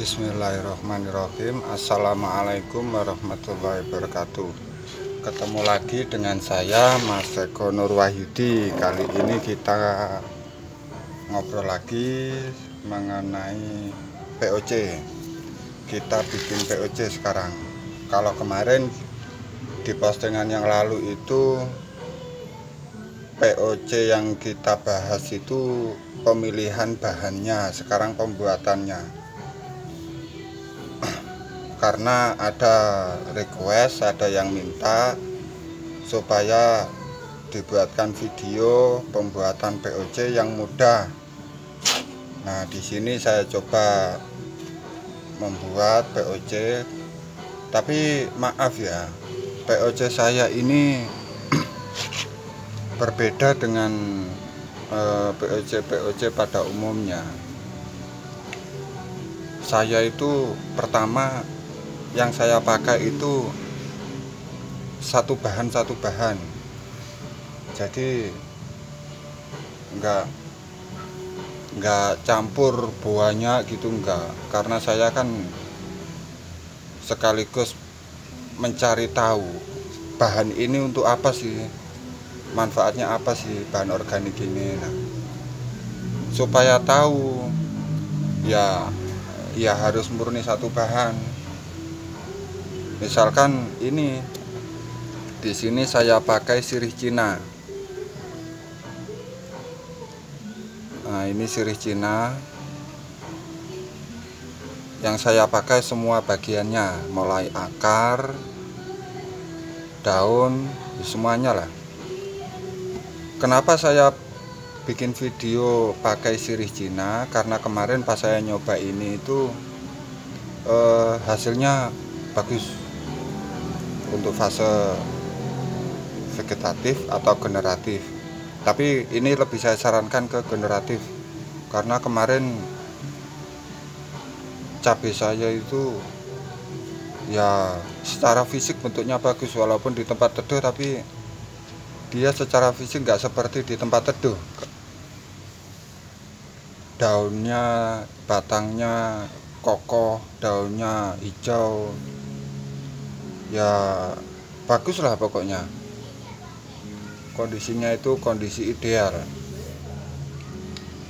Bismillahirrahmanirrahim. Assalamualaikum warahmatullahi wabarakatuh. Ketemu lagi dengan saya, Mas Eko Nur Wahyudi. Kali ini kita ngobrol lagi mengenai POC. Kita bikin POC sekarang. Kalau kemarin di postingan yang lalu itu POC yang kita bahas itu pemilihan bahannya, sekarang pembuatannya. Karena ada request, ada yang minta supaya dibuatkan video pembuatan POC yang mudah. Nah, di sini saya coba membuat POC, tapi maaf ya, POC saya ini berbeda dengan POC pada umumnya. Saya itu pertama yang saya pakai itu satu bahan, jadi nggak campur banyak gitu, enggak, karena saya kan sekaligus mencari tahu bahan ini untuk apa sih, manfaatnya apa sih bahan organik ini. Nah, supaya tahu ya harus murni satu bahan. Misalkan ini di sini saya pakai sirih Cina. Nah, ini sirih Cina yang saya pakai semua bagiannya, mulai akar, daun, semuanya lah. Kenapa saya bikin video pakai sirih Cina? Karena kemarin pas saya nyoba ini itu hasilnya bagus untuk fase vegetatif atau generatif, tapi ini lebih saya sarankan ke generatif karena kemarin cabai saya itu ya secara fisik bentuknya bagus, walaupun di tempat teduh, tapi dia secara fisik nggak seperti di tempat teduh. Daunnya, batangnya kokoh, daunnya hijau, ya bagus lah pokoknya. Kondisinya itu kondisi ideal.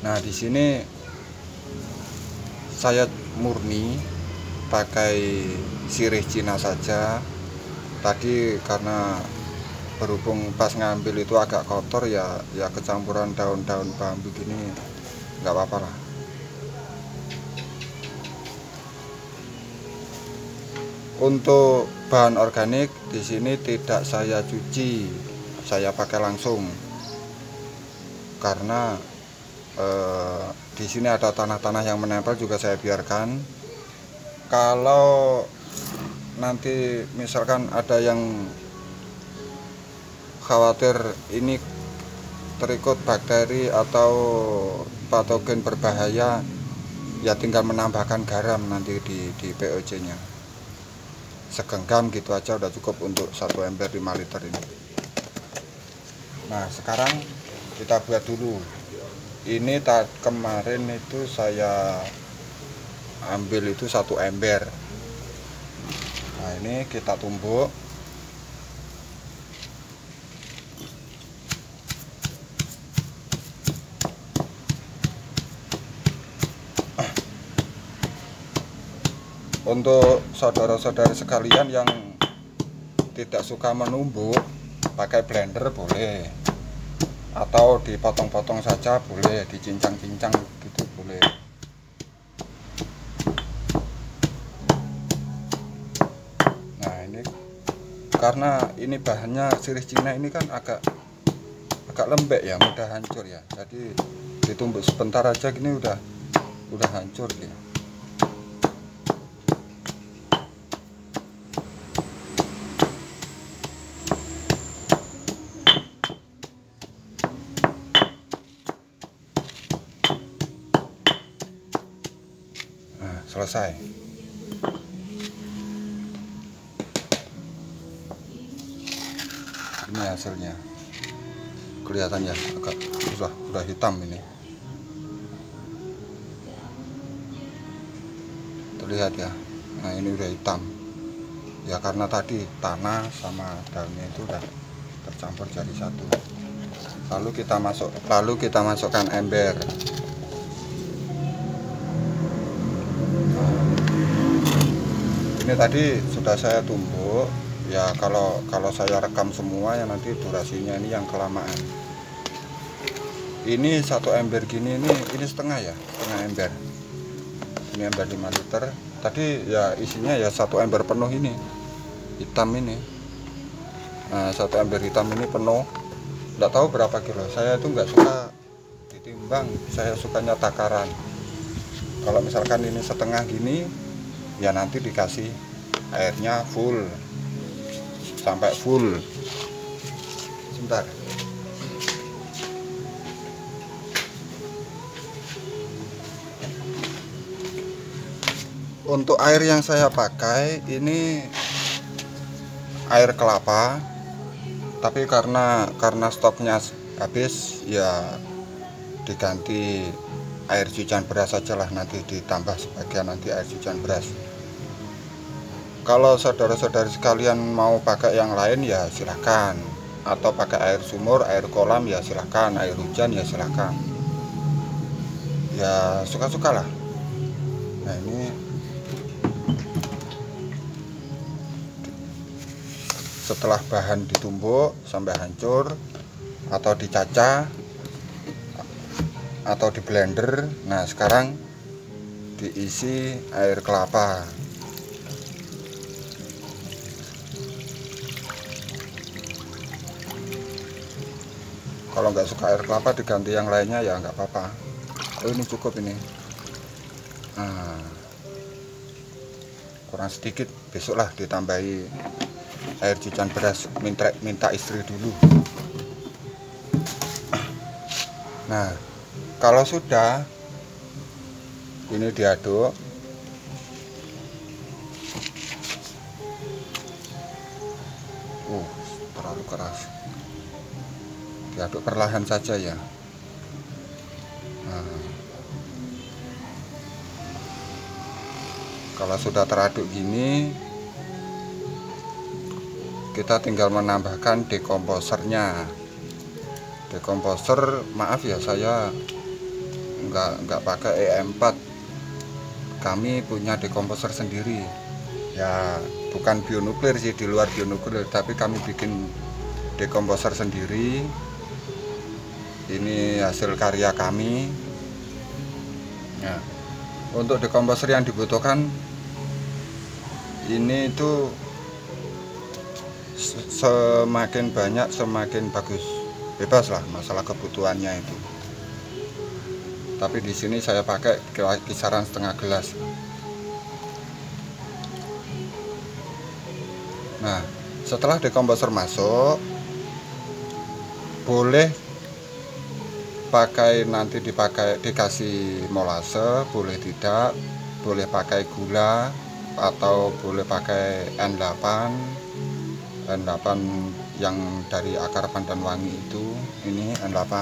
Nah, di sini saya murni pakai sirih Cina saja. Tadi karena berhubung pas ngambil itu agak kotor, ya kecampuran daun-daun bambu gini, nggak apa-apa lah. Untuk bahan organik di sini tidak saya cuci, saya pakai langsung karena di sini ada tanah-tanah yang menempel, juga saya biarkan. Kalau nanti misalkan ada yang khawatir ini terikut bakteri atau patogen berbahaya, ya tinggal menambahkan garam nanti di POC-nya. Segenggam gitu aja udah cukup untuk 1 ember 5 liter ini. Nah, sekarang kita buat dulu. Ini kemarin itu saya ambil itu 1 ember. Nah, ini kita tumbuk. Untuk saudara-saudari sekalian yang tidak suka menumbuk, pakai blender boleh, atau dipotong-potong saja boleh, dicincang-cincang gitu boleh. Nah, ini karena ini bahannya sirih Cina ini kan agak lembek ya, mudah hancur ya, jadi ditumbuk sebentar aja gini udah hancur ya. Selesai. Ini hasilnya, kelihatan ya, agak sudah hitam ini. lihat ya. Nah ini udah hitam ya, karena tadi tanah sama daunnya itu udah tercampur jadi satu. Lalu kita masukkan ember. Ini tadi sudah saya tumbuk ya. Kalau saya rekam semua ya nanti durasinya ini yang kelamaan. Ini satu ember gini, ini setengah ya, setengah ember. Ini ember 5 liter. Tadi ya isinya ya satu ember penuh ini, hitam ini. Nah satu ember hitam ini penuh. Nggak tahu berapa kilo. Saya itu nggak suka ditimbang, saya sukanya takaran. Kalau misalkan ini setengah gini, ya nanti dikasih airnya full sampai full. Sebentar. Untuk air yang saya pakai ini air kelapa, tapi karena stoknya habis ya diganti air cucian beras saja lah, nanti ditambah sebagian nanti air cucian beras. Kalau saudara-saudari sekalian mau pakai yang lain ya silahkan, atau pakai air sumur, air kolam ya silahkan, air hujan ya silahkan, ya suka-suka lah. Nah ini setelah bahan ditumbuk sampai hancur atau dicacah atau di blender. Nah sekarang diisi air kelapa. Kalau nggak suka air kelapa diganti yang lainnya ya nggak apa-apa. Oh ini cukup ini. Nah, kurang sedikit, besoklah ditambahi air cucian beras, minta istri dulu. Nah kalau sudah ini diaduk. Terlalu keras, diaduk perlahan saja ya. Nah, kalau sudah teraduk gini, kita tinggal menambahkan dekomposernya. Dekomposer, maaf ya saya nggak pakai EM4. Kami punya dekomposer sendiri ya, bukan bionuklir sih, di luar bionuklir, tapi kami bikin dekomposer sendiri. Ini hasil karya kami ya. Untuk dekomposer yang dibutuhkan ini itu semakin banyak semakin bagus, bebas lah masalah kebutuhannya itu. Tapi di sini saya pakai kisaran setengah gelas. Nah setelah dekomposer masuk, boleh pakai, nanti dikasih molase, boleh tidak, boleh pakai gula, atau boleh pakai N8 yang dari akar pandan wangi itu. Ini N8.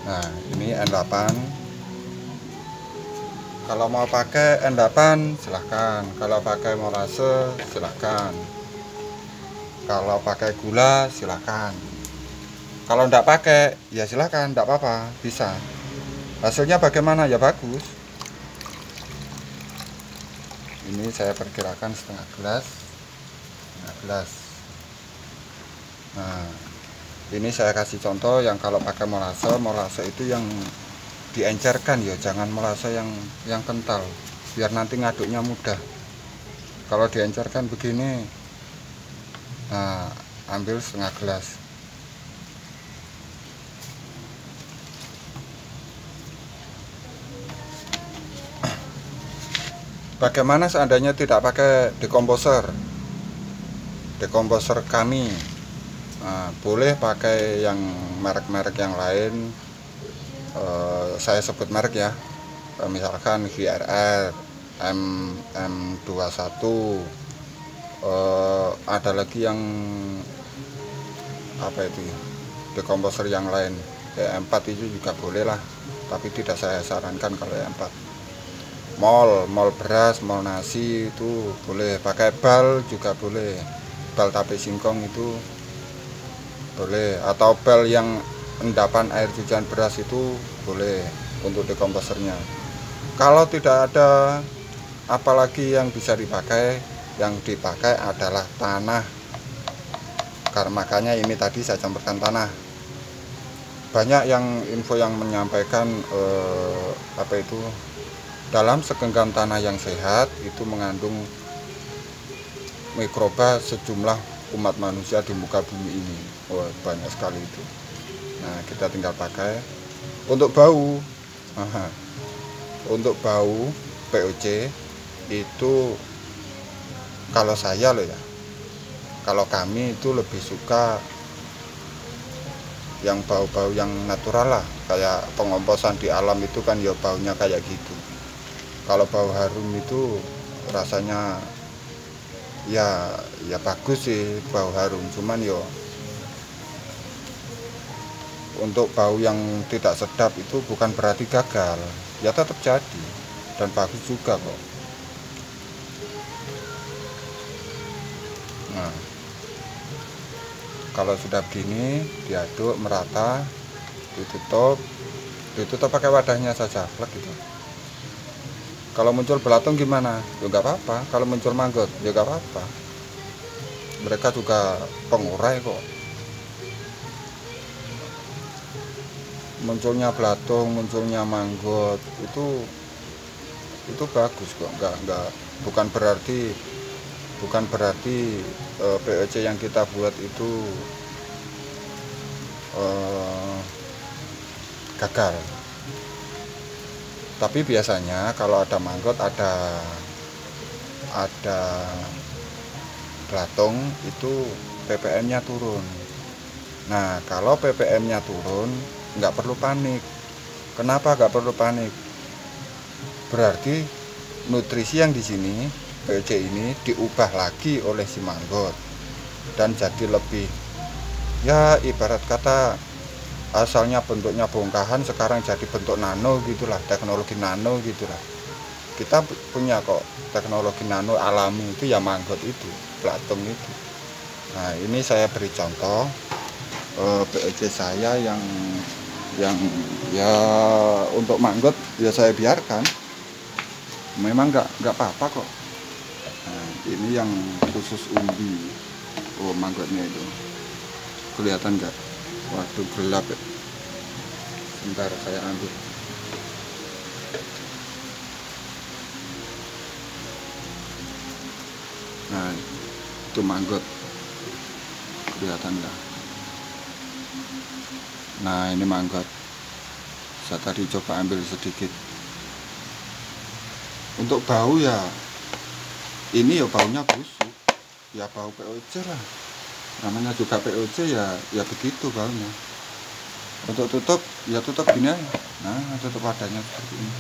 Nah ini N8. Kalau mau pakai N8 silahkan, kalau pakai molase silahkan, kalau pakai gula silahkan. Kalau enggak pakai ya silahkan, enggak apa-apa, bisa. Hasilnya bagaimana ya bagus. Ini saya perkirakan setengah gelas. Nah ini saya kasih contoh yang kalau pakai molase itu yang diencerkan ya, jangan molase yang kental, biar nanti ngaduknya mudah. Kalau diencerkan begini, nah ambil setengah gelas. Bagaimana seandainya tidak pakai dekomposer kami? Nah, boleh pakai yang merek-merek yang lain. Saya sebut merek ya, misalkan GRR, M21, ada lagi yang apa itu ya, dekomposer yang lain. E4 itu juga boleh lah, tapi tidak saya sarankan kalau E4. Mol beras, mol nasi itu boleh, pakai bal juga boleh, bal tape singkong itu boleh, atau bal yang endapan air cucian beras itu boleh untuk dekomposernya. Kalau tidak ada apalagi yang bisa dipakai, yang dipakai adalah tanah. Karena makanya ini tadi saya campurkan tanah. Banyak yang info yang menyampaikan apa itu, dalam segenggam tanah yang sehat itu mengandung mikroba sejumlah umat manusia di muka bumi ini. Oh, banyak sekali itu. Nah, kita tinggal pakai. Untuk bau, untuk bau POC itu kalau saya loh ya, kalau kami itu lebih suka yang bau-bau yang natural lah, kayak pengomposan di alam itu kan ya baunya kayak gitu. Kalau bau harum itu rasanya ya bagus sih bau harum, cuman yo untuk bau yang tidak sedap itu bukan berarti gagal, ya tetap jadi dan bagus juga kok. Nah, kalau sudah begini diaduk merata, ditutup pakai wadahnya saja, plek gitu. Kalau muncul belatung gimana? Ya nggak apa-apa. Kalau muncul manggot ya nggak apa-apa. Mereka juga pengurai kok. Munculnya belatung, munculnya manggot itu bagus kok. Bukan berarti POC yang kita buat itu gagal. Tapi biasanya kalau ada manggot, ada belatung itu ppm-nya turun. Nah, kalau ppm-nya turun nggak perlu panik. Kenapa nggak perlu panik? Berarti nutrisi yang di sini POC ini diubah lagi oleh si manggot dan jadi lebih, ya ibarat kata asalnya bentuknya bongkahan sekarang jadi bentuk nano gitulah, teknologi nano gitulah. Kita punya kok teknologi nano alami itu ya manggot itu, belatung itu. Nah, ini saya beri contoh POC saya yang ya untuk manggot ya saya biarkan, memang nggak apa-apa kok. Nah, ini yang khusus umbi. Oh, manggotnya itu kelihatan nggak? Waduh, gelap ya. Bentar saya ambil. Nah, itu manggot, kelihatan nggak? Nah, ini manggot. Saya tadi coba ambil sedikit. Untuk bau ya, ini ya baunya busuk, ya bau POC lah. Namanya juga POC ya begitu baunya. Untuk tutup ya tutup gini aja. Nah, tutup wadahnya seperti ini.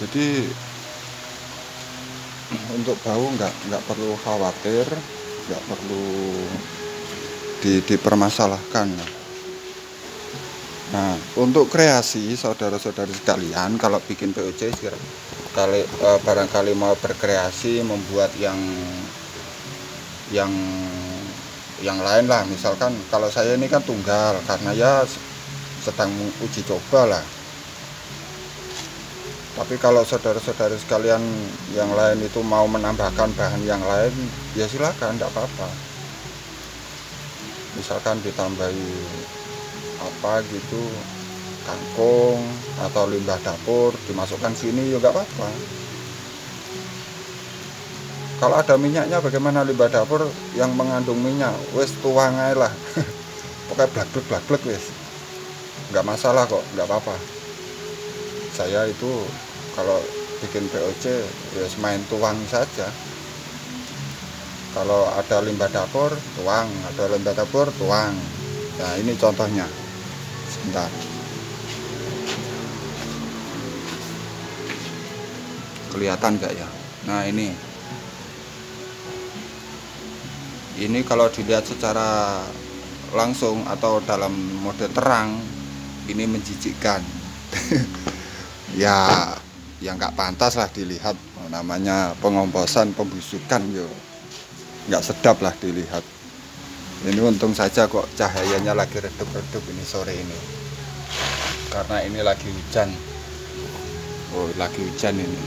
Jadi untuk bau nggak perlu khawatir, nggak perlu dipermasalahkan. Nah, untuk kreasi saudara-saudari sekalian, kalau bikin POC barangkali mau berkreasi membuat yang lain lah, misalkan kalau saya ini kan tunggal karena ya sedang uji coba lah. Tapi kalau saudara-saudari sekalian yang lain itu mau menambahkan bahan yang lain, ya silakan, tidak apa-apa. Misalkan ditambahi apa gitu, kangkung atau limbah dapur dimasukkan sini, ya nggak apa-apa. Kalau ada minyaknya bagaimana, limbah dapur yang mengandung minyak, wes tuang aja lah. Pokoknya blablek wes, nggak masalah kok, nggak apa-apa. Saya itu kalau bikin POC ya main tuang saja. Kalau ada limbah dapur tuang, ada limbah dapur tuang. Nah, ini contohnya. Sebentar. Kelihatan nggak ya? Nah, ini Ini kalau dilihat secara langsung atau dalam mode terang, ini menjijikkan. Ya, yang nggak pantas lah dilihat, namanya pengomposan, pembusukan, yo nggak sedap lah dilihat. Ini untung saja kok cahayanya lagi redup-redup ini sore ini, karena ini lagi hujan. Oh, lagi hujan ini.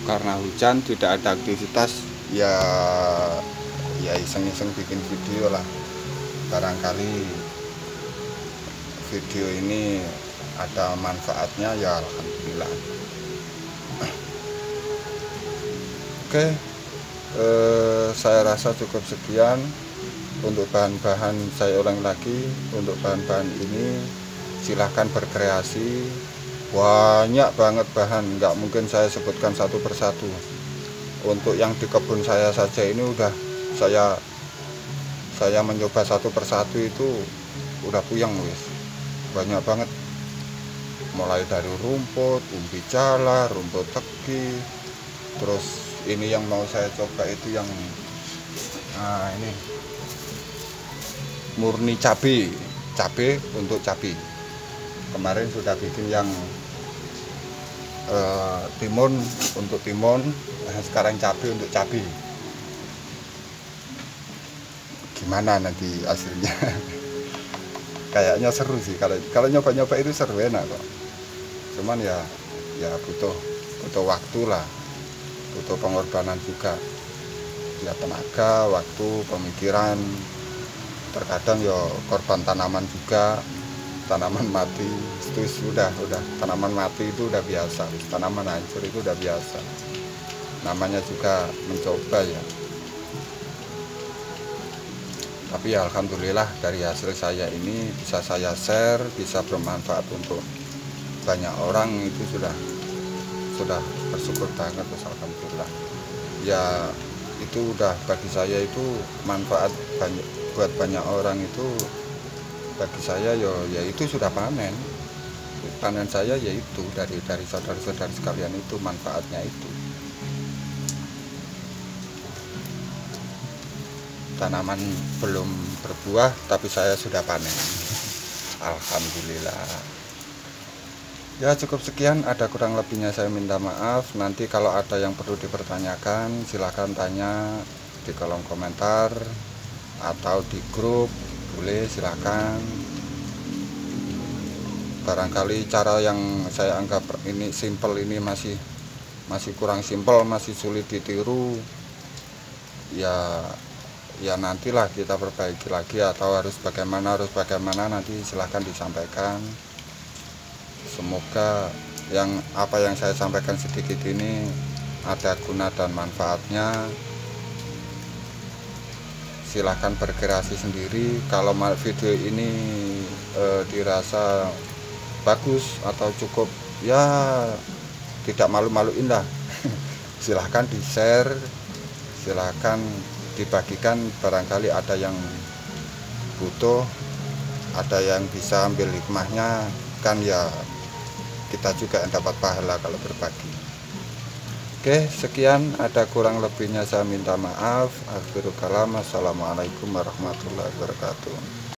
Karena hujan tidak ada aktivitas, ya iseng-iseng bikin video lah. Barangkali video ini ada manfaatnya, ya alhamdulillah. Oke, saya rasa cukup sekian. Untuk bahan-bahan saya ulang lagi, untuk bahan-bahan ini silahkan berkreasi. Banyak banget bahan, nggak mungkin saya sebutkan satu persatu. Untuk yang di kebun saya saja ini udah saya mencoba satu persatu itu udah puyeng wis. Banyak banget, mulai dari rumput, umbi jala, rumput teki. Terus ini yang mau saya coba itu yang ini murni cabai untuk cabai. Kemarin sudah bikin yang timun untuk timun, sekarang cabai untuk cabai. Gimana nanti hasilnya? Kayaknya seru sih, kalau nyoba-nyoba itu seru, enak kok. Cuman ya butuh waktu lah, butuh pengorbanan juga, ya tenaga, waktu, pemikiran. Terkadang ya korban tanaman juga, tanaman mati itu sudah tanaman mati itu udah biasa, tanaman hancur itu udah biasa. Namanya juga mencoba ya. Tapi ya alhamdulillah dari hasil saya ini bisa saya share, bisa bermanfaat untuk banyak orang, itu sudah bersyukur banget, alhamdulillah. Ya itu udah bagi saya itu manfaat buat banyak orang, itu bagi saya ya itu sudah panen saya, yaitu dari saudara-saudara sekalian, itu manfaatnya itu. Tanaman belum berbuah tapi saya sudah panen. Alhamdulillah. Ya cukup sekian, ada kurang lebihnya saya minta maaf. Nanti kalau ada yang perlu dipertanyakan silahkan tanya di kolom komentar atau di grup, boleh silahkan. Barangkali cara yang saya anggap ini simple ini masih kurang simple, masih sulit ditiru, ya nantilah kita perbaiki lagi, atau harus bagaimana nanti silahkan disampaikan. Semoga apa yang saya sampaikan sedikit ini ada guna dan manfaatnya. Silahkan berkreasi sendiri. Kalau video ini dirasa bagus atau cukup, ya tidak malu-maluin lah. Silahkan di share, silahkan dibagikan, barangkali ada yang butuh, ada yang bisa ambil hikmahnya, kan ya kita juga yang dapat pahala kalau berbagi. Oke, sekian, ada kurang lebihnya saya minta maaf. Akhirul kalam, assalamualaikum warahmatullahi wabarakatuh.